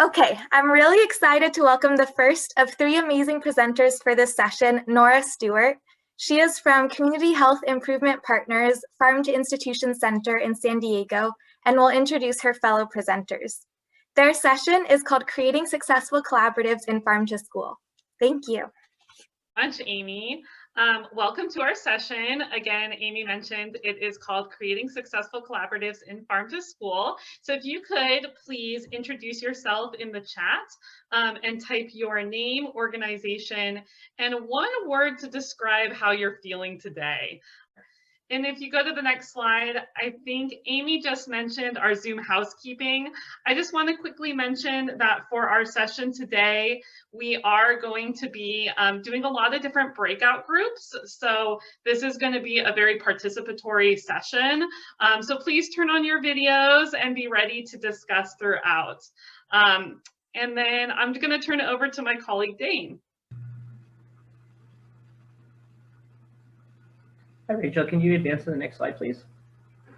Okay, I'm really excited to welcome the first of three amazing presenters for this session, Nora Stewart. She is from Community Health Improvement Partners Farm to Institution Center in San Diego and will introduce her fellow presenters. Their session is called Creating Successful Collaboratives in Farm to School. Thank you. Much, Amy. Welcome to our session. Again, Amy mentioned it is called Creating Successful Collaboratives in Farm to School. So if you could please introduce yourself in the chat and type your name, organization, and one word to describe how you're feeling today. And if you go to the next slide, I think Amy just mentioned our Zoom housekeeping. I just want to quickly mention that for our session today, we are going to be doing a lot of different breakout groups. So this is going to be a very participatory session. So please turn on your videos and be ready to discuss throughout. And then I'm going to turn it over to my colleague, Dane. Hi, Rachel, can you advance to the next slide, please?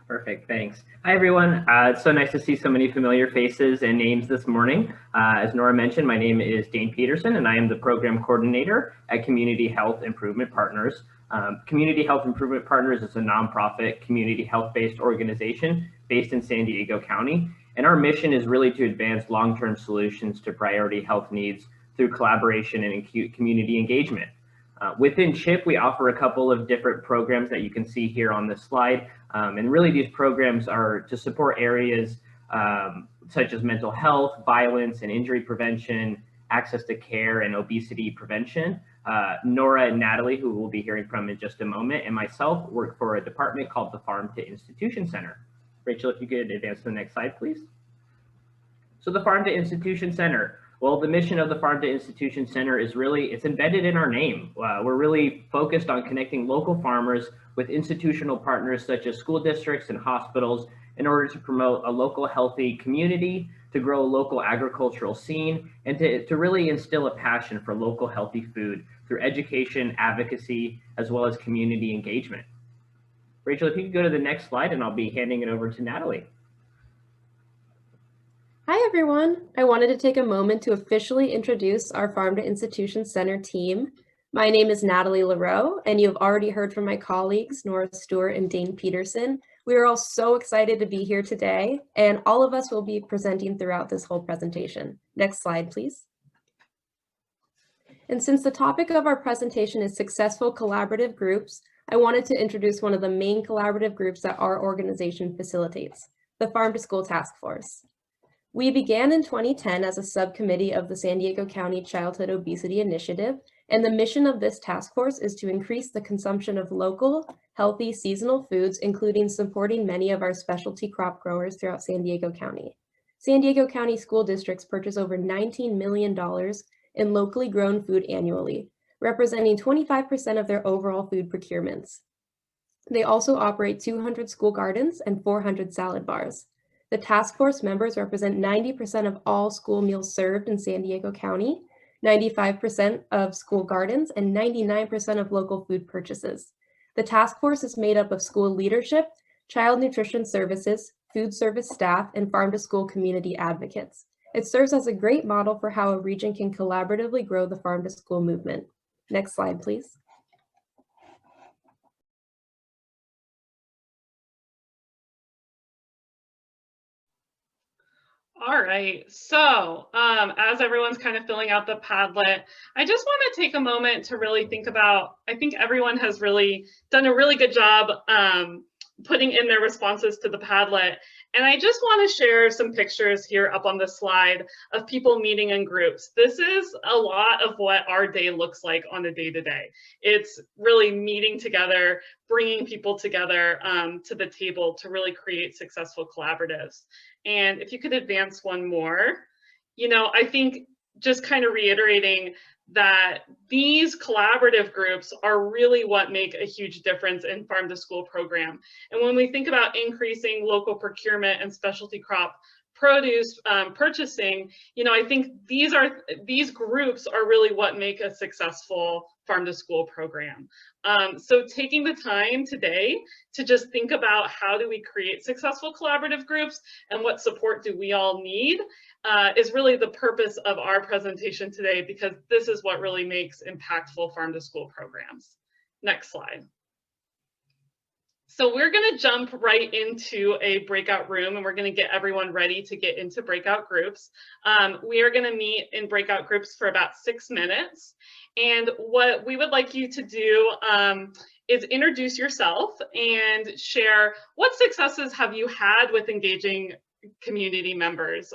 Perfect, thanks. Hi, everyone. It's so nice to see so many familiar faces and names this morning. As Nora mentioned, my name is Dane Peterson, and I am the Program Coordinator at Community Health Improvement Partners. Community Health Improvement Partners is a nonprofit community health-based organization based in San Diego County, and our mission is really to advance long-term solutions to priority health needs through collaboration and community engagement. Within CHIP, we offer a couple of different programs that you can see here on this slide. And really these programs are to support areas such as mental health, violence and injury prevention, access to care and obesity prevention. Nora and Natalie, who we'll be hearing from in just a moment, and myself work for a department called the Farm to Institution Center. Rachel, if you could advance to the next slide, please. So the Farm to Institution Center. Well, the mission of the Farm to Institution Center is it's embedded in our name. We're really focused on connecting local farmers with institutional partners such as school districts and hospitals in order to promote a local healthy community, to grow a local agricultural scene, and to really instill a passion for local healthy food through education, advocacy, as well as community engagement. Rachel, if you could go to the next slide, and I'll be handing it over to Natalie. Hi, everyone. I wanted to take a moment to officially introduce our Farm to Institution Center team. My name is Natalie LaRoe, and you have already heard from my colleagues, Nora Stewart and Dane Peterson. We are all so excited to be here today, and all of us will be presenting throughout this whole presentation. Next slide, please. And since the topic of our presentation is successful collaborative groups, I wanted to introduce one of the main collaborative groups that our organization facilitates, the Farm to School Task Force. We began in 2010 as a subcommittee of the San Diego County Childhood Obesity Initiative, and the mission of this task force is to increase the consumption of local, healthy, seasonal foods, including supporting many of our specialty crop growers throughout San Diego County. San Diego County school districts purchase over $19 million in locally grown food annually, representing 25% of their overall food procurements. They also operate 200 school gardens and 400 salad bars. The task force members represent 90% of all school meals served in San Diego County, 95% of school gardens, and 99% of local food purchases. The task force is made up of school leadership, child nutrition services, food service staff, and farm to school community advocates. It serves as a great model for how a region can collaboratively grow the farm to school movement. Next slide, please. All right, so as everyone's kind of filling out the Padlet, I just want to take a moment to really think about, I think everyone has really done a really good job putting in their responses to the Padlet. And I just want to share some pictures here up on the slide of people meeting in groups. This is a lot of what our day looks like on a day-to-day. It's really meeting together, bringing people together to the table to really create successful collaboratives. And if you could advance one more, I think just kind of reiterating that these collaborative groups are really what make a huge difference in farm to school program. And when we think about increasing local procurement and specialty crop produce, purchasing, I think these groups are really what make a successful farm to school program. So taking the time today to just think about how do we create successful collaborative groups and what support do we all need is really the purpose of our presentation today, because this is what really makes impactful farm to school programs. Next slide. So we're going to jump right into a breakout room, and we're going to get everyone ready to get into breakout groups. We are going to meet in breakout groups for about 6 minutes. And what we would like you to do is introduce yourself and share what successes have you had with engaging community members.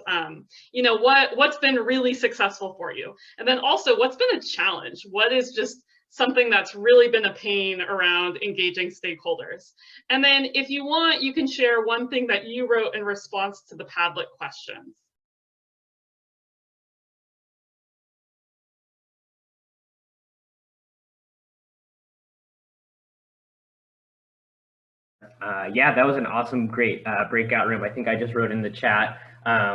What's been really successful for you? And then also, what's been a challenge? What is just something that's really been a pain around engaging stakeholders? And then if you want, you can share one thing that you wrote in response to the Padlet questions. Yeah, that was an awesome, great breakout room. I think I just wrote in the chat.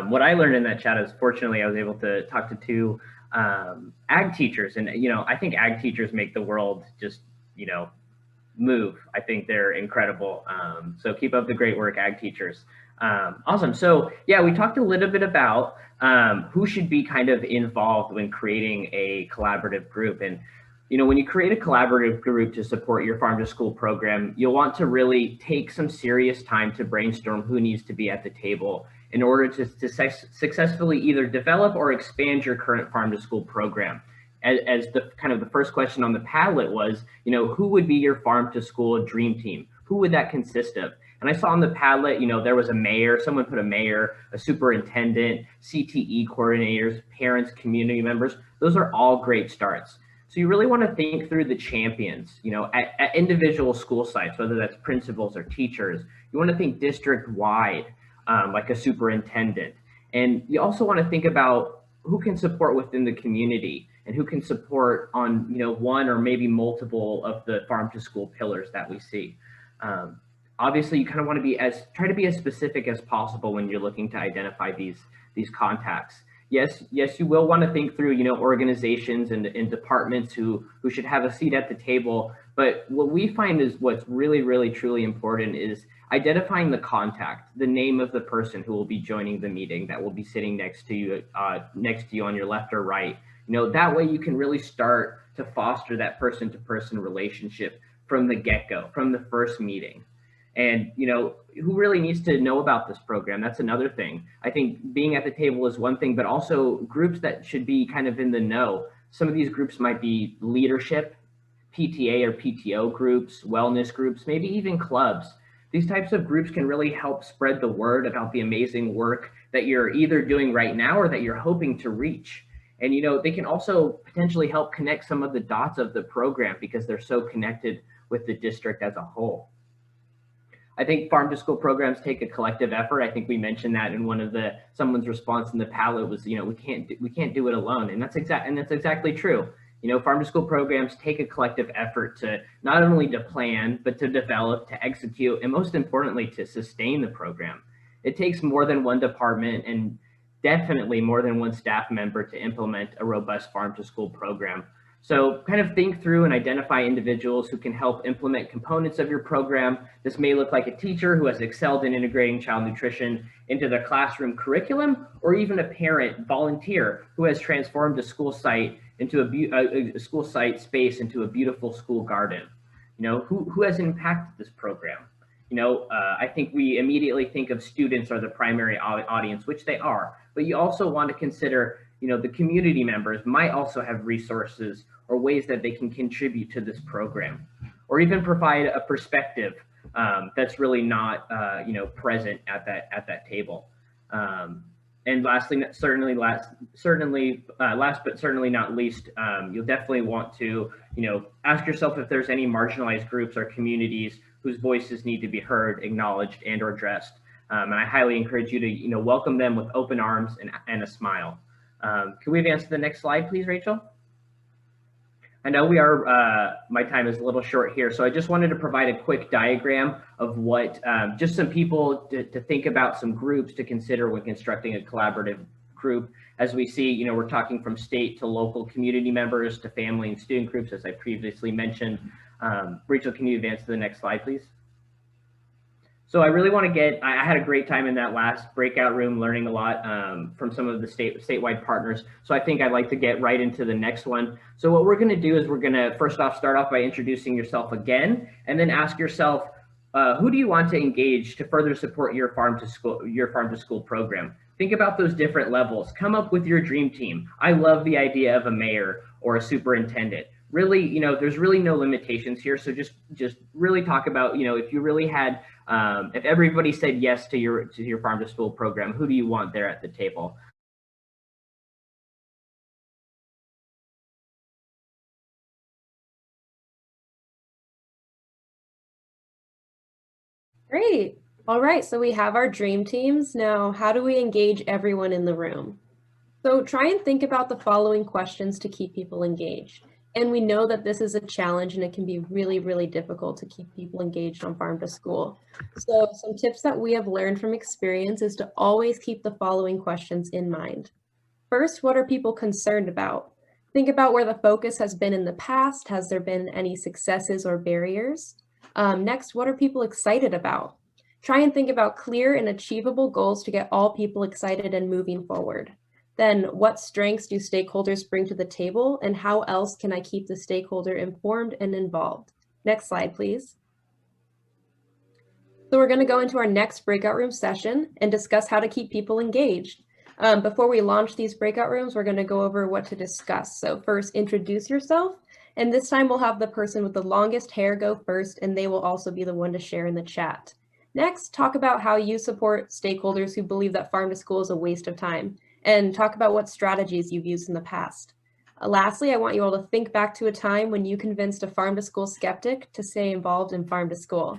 What I learned in that chat is, fortunately, I was able to talk to 2 ag teachers, and I think ag teachers make the world just move. I think they're incredible. So keep up the great work, ag teachers. Awesome. So yeah, we talked a little bit about who should be kind of involved when creating a collaborative group. And when you create a collaborative group to support your farm to school program, you'll want to really take some serious time to brainstorm who needs to be at the table in order to successfully either develop or expand your current farm to school program. As the kind of the first question on the Padlet was, who would be your farm to school dream team? Who would that consist of? And I saw on the Padlet, there was a mayor, someone put a mayor, a superintendent, CTE coordinators, parents, community members. Those are all great starts. So you really want to think through the champions, at individual school sites, whether that's principals or teachers. You want to think district-wide, like a superintendent. And you also want to think about who can support within the community and who can support on, one or maybe multiple of the farm to school pillars that we see. Obviously, you kind of want to try to be as specific as possible when you're looking to identify these contacts. Yes, you will want to think through, organizations and departments who should have a seat at the table. But what we find is what's really, really, truly important is identifying the contact, the name of the person who will be joining the meeting, that will be sitting next to you on your left or right. That way you can really start to foster that person-to-person relationship from the get-go, from the first meeting. And, who really needs to know about this program? That's another thing. I think being at the table is one thing, but also groups that should be kind of in the know. Some of these groups might be leadership, PTA or PTO groups, wellness groups, maybe even clubs. These types of groups can really help spread the word about the amazing work that you're either doing right now or that you're hoping to reach. And, they can also potentially help connect some of the dots of the program because they're so connected with the district as a whole. I think farm to school programs take a collective effort. I think we mentioned that in someone's response in the Padlet was, we can't do it alone. And that's exactly true. Farm to school programs take a collective effort to not only to plan, but to develop, to execute, and most importantly, to sustain the program. It takes more than one department and definitely more than one staff member to implement a robust farm to school program. So kind of think through and identify individuals who can help implement components of your program. This may look like a teacher who has excelled in integrating child nutrition into their classroom curriculum, or even a parent volunteer who has transformed a school site into a school site space into a beautiful school garden. Who has impacted this program? I think we immediately think of students are the primary audience, which they are, but you also want to consider the community members might also have resources or ways that they can contribute to this program, or even provide a perspective that's really not present at that table. And lastly, last but certainly not least, you'll definitely want to ask yourself if there's any marginalized groups or communities whose voices need to be heard, acknowledged, and or addressed. And I highly encourage you to welcome them with open arms and a smile. Can we advance to the next slide, please, Rachel? I know we are, my time is a little short here, so I just wanted to provide a quick diagram of what, just some people to think about, some groups to consider when constructing a collaborative group. As we see, you know, we're talking from state to local community members to family and student groups, as I previously mentioned. Rachel, can you advance to the next slide, please? So I really want to get, I had a great time in that last breakout room, learning a lot from some of the statewide partners. So I think I'd like to get right into the next one. So what we're going to do is we're going to first off start off by introducing yourself again, and then ask yourself, who do you want to engage to further support your farm to school program? Think about those different levels. Come up with your dream team. I love the idea of a mayor or a superintendent. Really, you know, there's really no limitations here. So just really talk about, you know, if you really had, if everybody said yes to your farm to school program, who do you want there at the table? Great. All right, so we have our dream teams. Now, how do we engage everyone in the room? So try and think about the following questions to keep people engaged. And we know that this is a challenge and it can be really, really difficult to keep people engaged on farm to school. So some tips that we have learned from experience is to always keep the following questions in mind. First, what are people concerned about? Think about where the focus has been in the past. Has there been any successes or barriers? Next, what are people excited about? Try and think about clear and achievable goals to get all people excited and moving forward. Then what strengths do stakeholders bring to the table, and how else can I keep the stakeholder informed and involved? Next slide, please. So we're going to go into our next breakout room session and discuss how to keep people engaged. Before we launch these breakout rooms, we're going to go over what to discuss. So first, introduce yourself. And this time we'll have the person with the longest hair go first, and they will also be the one to share in the chat. Next, talk about how you support stakeholders who believe that farm to school is a waste of time, and talk about what strategies you've used in the past. Lastly, I want you all to think back to a time when you convinced a farm to school skeptic to stay involved in farm to school.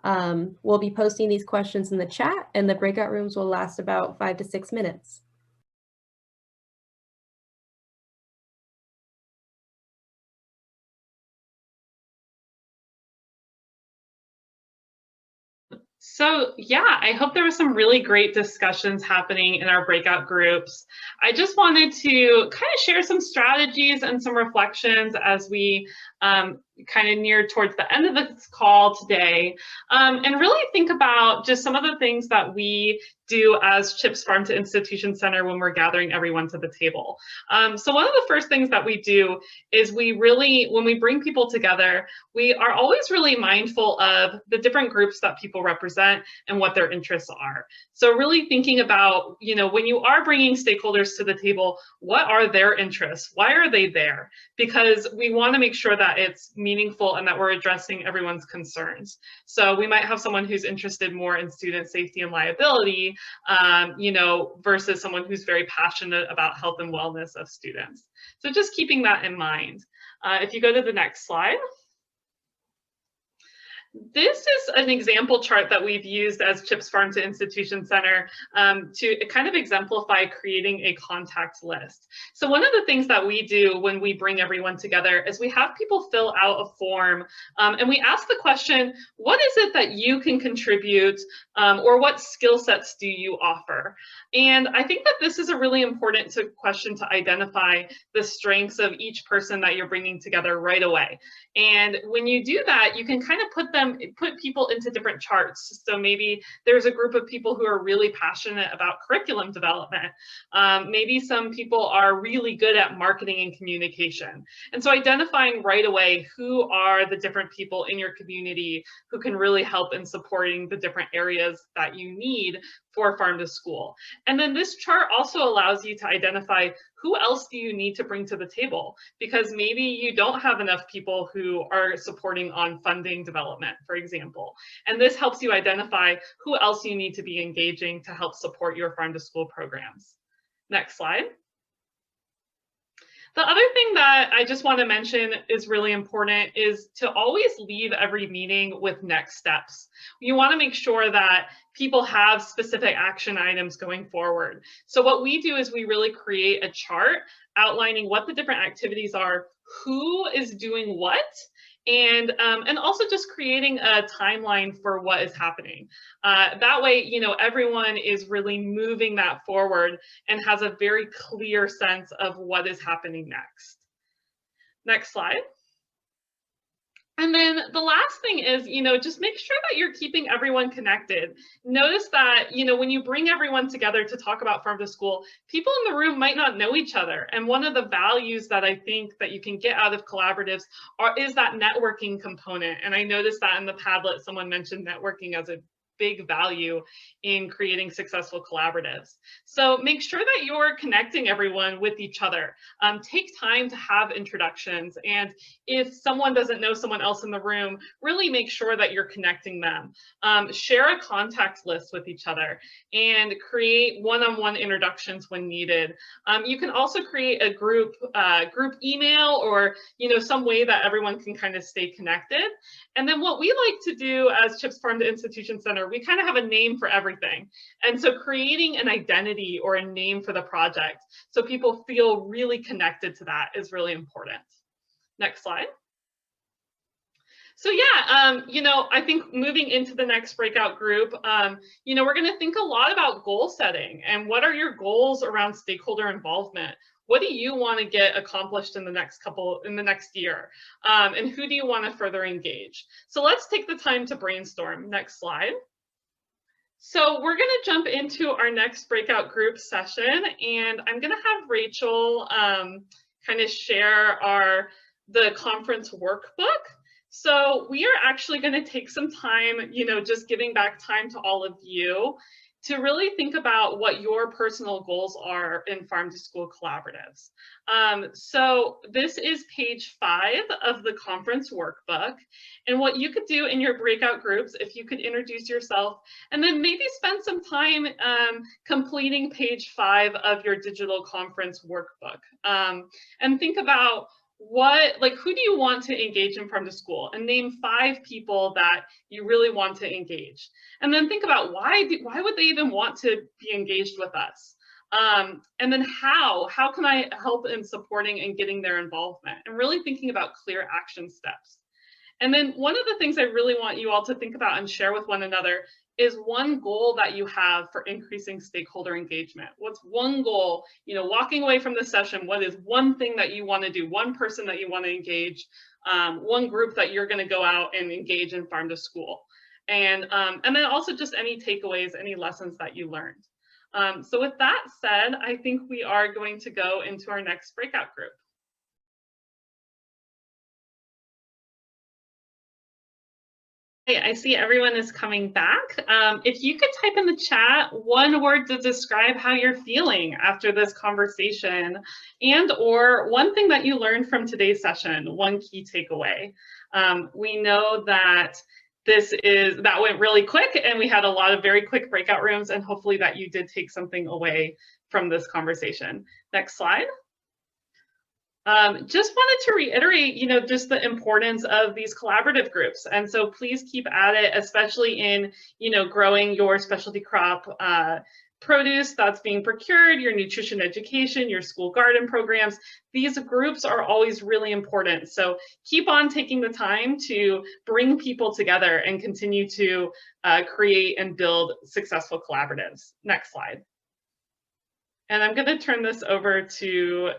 We'll be posting these questions in the chat, and the breakout rooms will last about 5 to 6 minutes. So yeah, I hope there was some really great discussions happening in our breakout groups. I just wanted to kind of share some strategies and some reflections as we kind of near towards the end of this call today, and really think about just some of the things that we do as CHIPS Farm to Institution Center when we're gathering everyone to the table. So one of the first things that we do is we really, when we bring people together, we are always really mindful of the different groups that people represent and what their interests are. So really thinking about, you know, when you are bringing stakeholders to the table, what are their interests? Why are they there? Because we want to make sure that it's meaningful and that we're addressing everyone's concerns. So we might have someone who's interested more in student safety and liability, you know, versus someone who's very passionate about health and wellness of students. So just keeping that in mind. If you go to the next slide. This is an example chart that we've used as CHIPS Farm to Institution Center to kind of exemplify creating a contact list. So one of the things that we do when we bring everyone together is we have people fill out a form, and we ask the question, what is it that you can contribute, or what skill sets do you offer? And I think that this is a really important question to identify the strengths of each person that you're bringing together right away. And when you do that, you can kind of put people into different charts. So maybe there's a group of people who are really passionate about curriculum development. Maybe some people are really good at marketing and communication. And so identifying right away who are the different people in your community who can really help in supporting the different areas that you need for farm to school. And then this chart also allows you to identify who else do you need to bring to the table, because maybe you don't have enough people who are supporting on funding development, for example. And this helps you identify who else you need to be engaging to help support your farm to school programs. Next slide. The other thing that I just want to mention is really important is to always leave every meeting with next steps. You want to make sure that people have specific action items going forward. So what we do is we really create a chart outlining what the different activities are, who is doing what, and also just creating a timeline for what is happening. That way, you know, everyone is really moving that forward and has a very clear sense of what is happening next. Next slide. And then the last thing is, you know, just make sure that you're keeping everyone connected. Notice that, you know, when you bring everyone together to talk about Farm to School, people in the room might not know each other. And one of the values that I think that you can get out of collaboratives is that networking component. And I noticed that in the Padlet, someone mentioned networking as a big value in creating successful collaboratives. So make sure that you're connecting everyone with each other. Take time to have introductions. And if someone doesn't know someone else in the room, really make sure that you're connecting them. Share a contact list with each other and create one-on-one introductions when needed. You can also create a group email or, you know, some way that everyone can kind of stay connected. And then what we like to do as CHIPS Farm to Institution Center, we kind of have a name for everything. And so creating an identity or a name for the project so people feel really connected to that is really important. Next slide. So yeah, you know, I think moving into the next breakout group, you know, we're going to think a lot about goal setting and what are your goals around stakeholder involvement? What do you want to get accomplished in the next year? And who do you want to further engage? So let's take the time to brainstorm. Next slide. So we're going to jump into our next breakout group session, and I'm going to have Rachel kind of share the conference workbook. So we are actually going to take some time, you know, just giving back time to all of you to really think about what your personal goals are in Farm to School collaboratives. So this is page 5 of the conference workbook. And what you could do in your breakout groups, if you could introduce yourself, and then maybe spend some time completing page 5 of your digital conference workbook. And think about who do you want to engage in Farm to School, and name 5 people that you really want to engage. And then think about why would they even want to be engaged with us? And then how can I help in supporting and getting their involvement, and really thinking about clear action steps. And then one of the things I really want you all to think about and share with one another is one goal that you have for increasing stakeholder engagement. What's one goal, you know, walking away from the session, what is one thing that you want to do, one person that you want to engage, one group that you're going to go out and engage in Farm to School. And then also just any takeaways, any lessons that you learned. So with that said, I think we are going to go into our next breakout group. Hey, I see everyone is coming back. If you could type in the chat one word to describe how you're feeling after this conversation, and or one thing that you learned from today's session, one key takeaway. We know that that went really quick, and we had a lot of very quick breakout rooms, and hopefully that you did take something away from this conversation. Next slide. Just wanted to reiterate, you know, just the importance of these collaborative groups. And so please keep at it, especially in, you know, growing your specialty crop produce that's being procured, your nutrition education, your school garden programs. These groups are always really important. So keep on taking the time to bring people together and continue to create and build successful collaboratives. Next slide. And I'm going to turn this over to,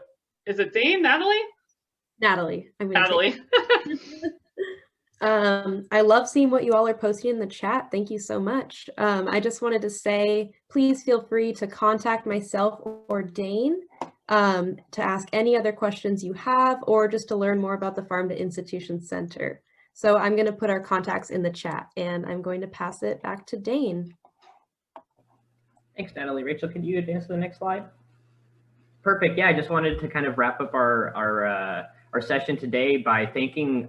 is it Dane? Natalie? Natalie. Natalie. I love seeing what you all are posting in the chat. Thank you so much. I just wanted to say, please feel free to contact myself or Dane to ask any other questions you have, or just to learn more about the Farm to Institution Center. So I'm going to put our contacts in the chat, and I'm going to pass it back to Dane. Thanks, Natalie. Rachel, could you advance to the next slide? Perfect. Yeah, I just wanted to kind of wrap up our session today by thanking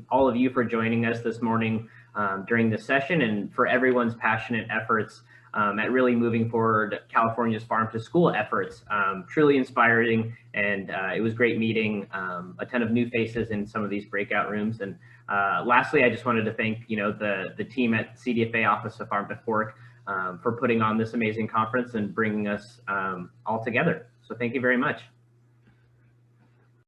all of you for joining us this morning during this session, and for everyone's passionate efforts at really moving forward California's farm to school efforts. Truly inspiring, and it was great meeting a ton of new faces in some of these breakout rooms. And lastly, I just wanted to thank the team at CDFA Office of Farm to Fork for putting on this amazing conference and bringing us all together. So thank you very much.